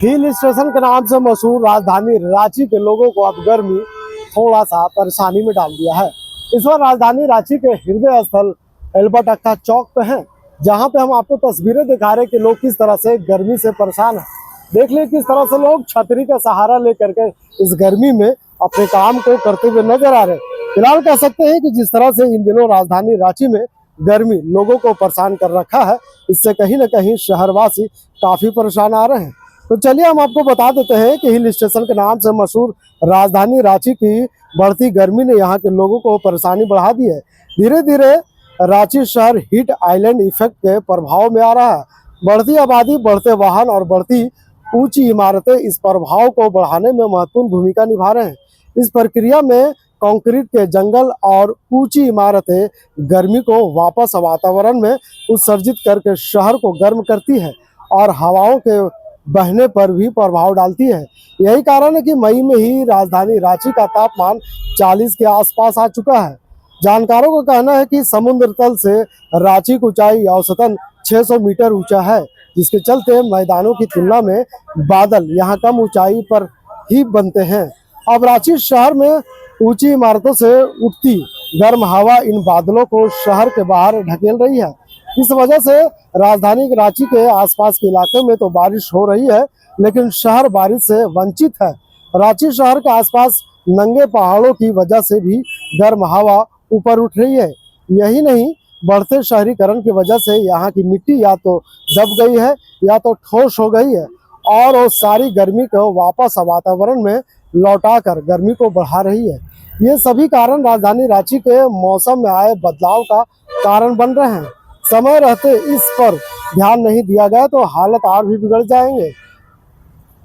Hill station के नाम से मशहूर राजधानी रांची के लोगों को अब गर्मी थोड़ा सा परेशानी में डाल दिया है। इस बार राजधानी रांची के हृदय स्थल एल्बर्ट अक्का चौक पे हैं, जहां पे हम आपको तस्वीरें दिखा रहे हैं कि लोग किस तरह से गर्मी से परेशान हैं। देख लिए किस तरह से लोग छतरी का सहारा लेकर के इस गर्मी में अपने काम को करते हुए नजर आ रहे हैं। फिलहाल कह सकते हैं कि जिस तरह से इन दिनों राजधानी रांची में गर्मी लोगों को परेशान कर रखा है, इससे कहीं न कहीं शहरवासी काफी परेशान आ रहे हैं। तो चलिए हम आपको बता देते हैं कि हिल स्टेशन के नाम से मशहूर राजधानी रांची की बढ़ती गर्मी ने यहाँ के लोगों को परेशानी बढ़ा दी है। धीरे धीरे रांची शहर हीट आइलैंड इफेक्ट के प्रभाव में आ रहा है। बढ़ती आबादी, बढ़ते वाहन और बढ़ती ऊंची इमारतें इस प्रभाव को बढ़ाने में महत्वपूर्ण भूमिका निभा रहे हैं। इस प्रक्रिया में कंक्रीट के जंगल और ऊंची इमारतें गर्मी को वापस वातावरण में उत्सर्जित करके शहर को गर्म करती है और हवाओं के बहने पर भी प्रभाव डालती है। यही कारण है कि मई में ही राजधानी रांची का तापमान 40 के आसपास आ चुका है। जानकारों का कहना है कि समुद्र तल से रांची की ऊंचाई औसतन 600 मीटर ऊंचा है, जिसके चलते मैदानों की तुलना में बादल यहाँ कम ऊंचाई पर ही बनते हैं। अब रांची शहर में ऊंची इमारतों से उठती गर्म हवा इन बादलों को शहर के बाहर ढकेल रही है। इस वजह से राजधानी रांची के आसपास के इलाके में तो बारिश हो रही है, लेकिन शहर बारिश से वंचित है। रांची शहर के आसपास नंगे पहाड़ों की वजह से भी गर्म हवा ऊपर उठ रही है। यही नहीं, बढ़ते शहरीकरण की वजह से यहाँ की मिट्टी या तो दब गई है या तो ठोस हो गई है और वो सारी गर्मी को वापस वातावरण में लौटाकर गर्मी को बढ़ा रही है। ये सभी कारण राजधानी रांची के मौसम में आए बदलाव का कारण बन रहे हैं। समय रहते इस पर ध्यान नहीं दिया गया तो हालत और भी बिगड़ जाएंगे।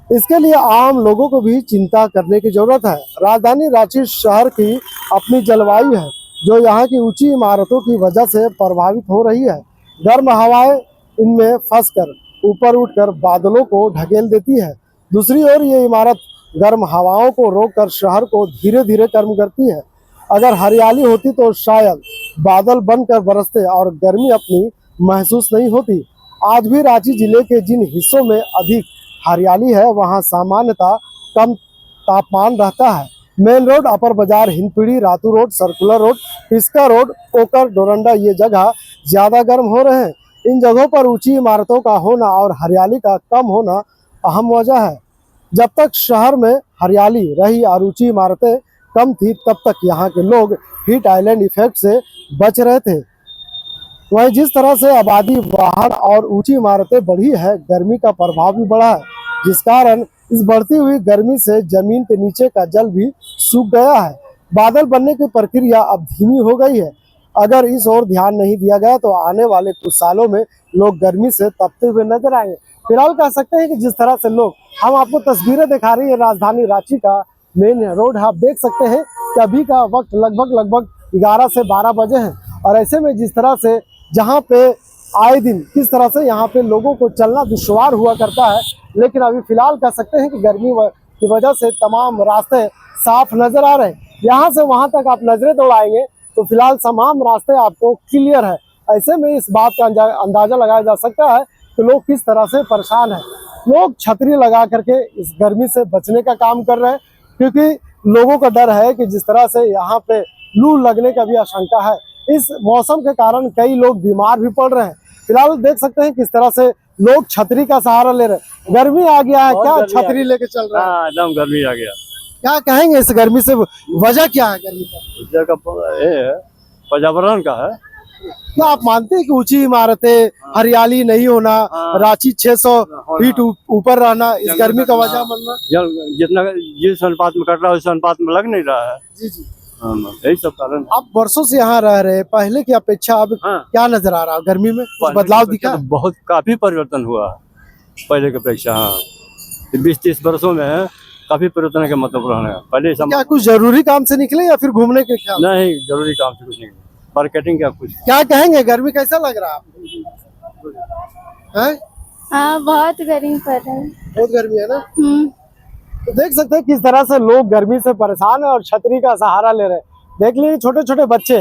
इसके लिए आम लोगों को भी चिंता करने की जरूरत है। राजधानी रांची शहर की अपनी जलवायु है, जो यहाँ की ऊंची इमारतों की वजह से प्रभावित हो रही है। गर्म हवाएं इनमें फंसकर ऊपर उठकर बादलों को ढकेल देती है। दूसरी ओर ये इमारत गर्म हवाओं को रोककर शहर को धीरे धीरे गर्म करती है। अगर हरियाली होती तो शायद बादल बनकर बरसते और गर्मी अपनी महसूस नहीं होती। आज भी रांची जिले के जिन हिस्सों में अधिक हरियाली है, वहां सामान्यतः कम तापमान रहता है। Main road, upper Bazar, Hindpiri, Ratu road, circular road, Piska road, Kokar, Doranda, ये जगह ज्यादा गर्म हो रहे हैं। इन जगहों पर ऊंची इमारतों का होना और हरियाली का कम होना अहम वजह है। जब तक शहर में हरियाली रही और ऊंची इमारतें कम थी, तब तक यहाँ के लोग हीट आइलैंड इफेक्ट से बच रहे थे। वहीं जिस तरह से आबादी, वाहन और ऊंची इमारतें बढ़ी है, गर्मी का प्रभाव भी बढ़ा है, जिस कारण इस बढ़ती हुई गर्मी से जमीन के नीचे का जल भी सूख गया है। बादल बनने की प्रक्रिया अब धीमी हो गई है। अगर इस ओर ध्यान नहीं दिया गया तो आने वाले कुछ सालों में लोग गर्मी से तपते हुए नजर आएंगे। फिलहाल कह सकते हैं कि जिस तरह से लोग, हम आपको तस्वीरें दिखा रही है राजधानी रांची का मेन रोड है। आप देख सकते हैं कि अभी का वक्त लगभग 11 से 12 बजे है और ऐसे में जिस तरह से जहाँ पे आए दिन किस तरह से यहाँ पे लोगों को चलना दुश्वार हुआ करता है, लेकिन अभी फिलहाल कह सकते हैं कि गर्मी की वजह से तमाम रास्ते साफ नजर आ रहे हैं। यहाँ से वहाँ तक आप नजरें दौड़ाएंगे तो फिलहाल तमाम रास्ते आपको क्लियर है। ऐसे में इस बात का अंदाजा लगाया जा सकता है कि लोग किस तरह से परेशान हैं। लोग छतरी लगा करके इस गर्मी से बचने का काम कर रहे हैं, क्योंकि लोगों का डर है कि जिस तरह से यहाँ पे लू लगने का भी आशंका है। इस मौसम के कारण कई लोग बीमार भी पड़ रहे हैं। फिलहाल देख सकते हैं किस तरह से लोग छतरी का सहारा ले रहे हैं। गर्मी आ गया है, क्या छतरी लेके चल रहे हैं? एकदम गर्मी आ गया। क्या कहेंगे इस गर्मी से, वजह क्या है गर्मी का? ये है पर्यावरण का है। क्या आप मानते हैं कि ऊंची इमारतें, हरियाली नहीं होना, रांची 600 फीट ऊपर रहना इस गर्मी का वजह बनना? जितना जिस अनुपात में कट रहा है उस अनुपात में लग नहीं रहा है। जी जी, यही सब कारण। आप वर्षों से यहाँ रह रहे हैं, पहले की अपेक्षा अब क्या नजर आ रहा है? गर्मी में बदलाव दिखा? बहुत काफी परिवर्तन हुआ पहले की अपेक्षा। हाँ, 20-30 वर्षों में काफी परिवर्तन का मतलब रहने। पहले क्या कुछ जरूरी काम से निकले या फिर घूमने के ख्याल? नहीं, जरूरी काम से कुछ नहीं, मार्केटिंग का कुछ। क्या कहेंगे, गर्मी कैसा लग रहा है आपको? हाँ, बहुत गर्मी पड़ रहा है। बहुत गर्मी है ना? तो देख सकते हैं किस तरह से लोग गर्मी से परेशान है और छतरी का सहारा ले रहे हैं। देख लीजिए छोटे छोटे बच्चे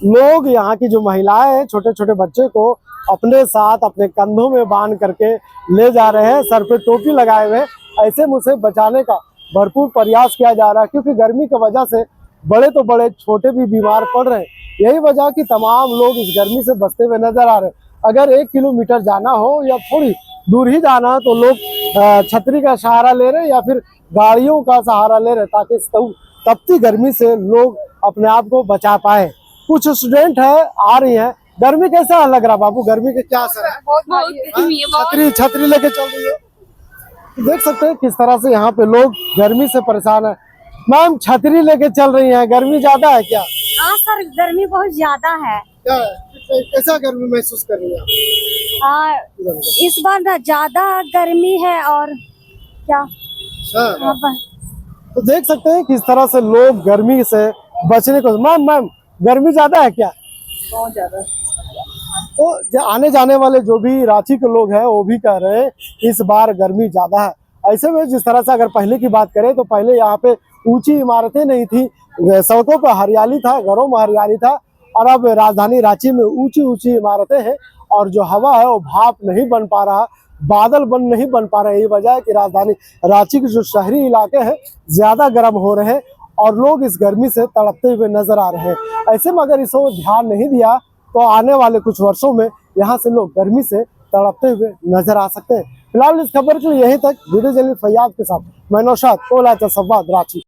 लोग, यहाँ की जो महिलाएं हैं, छोटे छोटे बच्चे को अपने साथ अपने कंधों में बांध करके ले जा रहे हैं, सर पे टोपी लगाए हुए ऐसे में उसे बचाने का भरपूर प्रयास किया जा रहा है, क्योंकि गर्मी की वजह से बड़े तो बड़े छोटे भी बीमार पड़ रहे हैं। यही वजह कि तमाम लोग इस गर्मी से बचते हुए नजर आ रहे हैं। अगर 1 किलोमीटर जाना हो या थोड़ी दूर ही जाना है तो लोग छतरी का सहारा ले रहे हैं या फिर गाड़ियों का सहारा ले रहे हैं, ताकि इस तपती गर्मी से लोग अपने आप को बचा पाए। कुछ स्टूडेंट है आ रही हैं। गर्मी कैसा लग रहा बाबू, गर्मी के क्या असर है? छतरी लेके चल रही है, देख सकते हैं किस तरह से यहाँ पे लोग गर्मी से परेशान है। मैम छतरी लेके चल रही हैं, गर्मी ज्यादा है क्या? हाँ सर, गर्मी बहुत ज्यादा है। क्या कैसा गर्मी महसूस कर रही हैं आप? इस बार ज्यादा गर्मी है और क्या। हाँ, तो देख सकते हैं किस तरह से लोग गर्मी से बचने को। मैम गर्मी ज्यादा है क्या? बहुत ज्यादा। तो आने जाने वाले जो भी रांची के लोग हैं वो भी कह रहे हैं इस बार गर्मी ज्यादा है। ऐसे में जिस तरह से अगर पहले की बात करें तो पहले यहाँ पे ऊंची इमारतें नहीं थी, सड़कों पर हरियाली था, घरों में हरियाली था, और अब राजधानी रांची में ऊंची ऊंची इमारतें हैं और जो हवा है वो भाप नहीं बन पा रहा, बादल नहीं बन पा रहे। यही वजह है कि राजधानी रांची के जो शहरी इलाके हैं ज्यादा गर्म हो रहे हैं और लोग इस गर्मी से तड़पते हुए नजर आ रहे हैं। ऐसे में अगर इसको ध्यान नहीं दिया तो आने वाले कुछ वर्षों में यहाँ से लोग गर्मी से तड़पते हुए नजर आ सकते हैं। फिलहाल इस खबर के लिए यहीं तक। वीडियो जर्नलिस्ट फैयाद के साथ मैं नौशाद, ओला संवाद, रांची।